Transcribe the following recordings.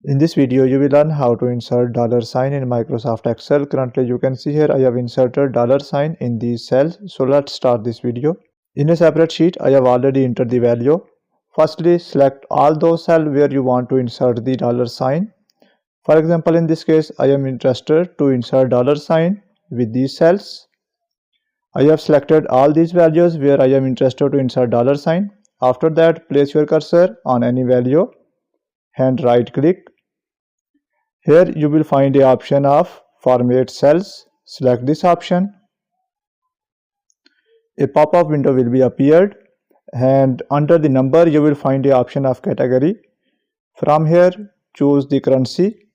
In this video, you will learn how to insert $sign in Microsoft Excel. Currently, you can see here I have inserted $sign in these cells. So let's start this video. In a separate sheet, I have already entered the value. Firstly, select all those cells where you want to insert the $sign. For example, in this case, I am interested to insert $sign with these cells. I have selected all these values where I am interested to insert $sign. After that, place your cursor on any value and right click. Here you will find the option of Format Cells. Select this option. A pop-up window will be appeared, and under the number you will find the option of Category. From here, choose the currency.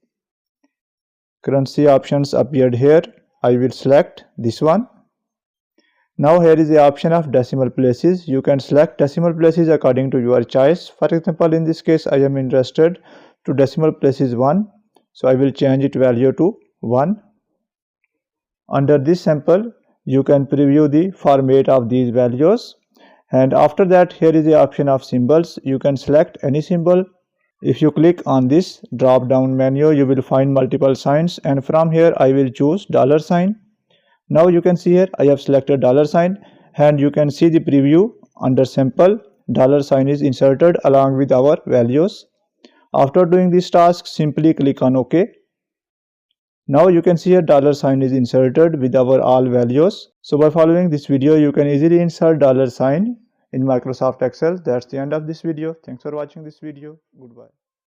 Currency options appeared here. I will select this one. Now here is the option of decimal places. You can select decimal places according to your choice. For example, in this case I am interested to decimal places 1. So I will change its value to 1. Under this sample, you can preview the format of these values. And after that, here is the option of symbols. You can select any symbol. If you click on this drop down menu, you will find multiple signs, and from here I will choose $sign. Now you can see here I have selected $sign, and you can see the preview under sample. $sign is inserted along with our values. After doing this task, simply click on OK. Now you can see here $sign is inserted with our all values. So by following this video, you can easily insert $sign in Microsoft Excel. That's the end of this video. Thanks for watching this video. Goodbye.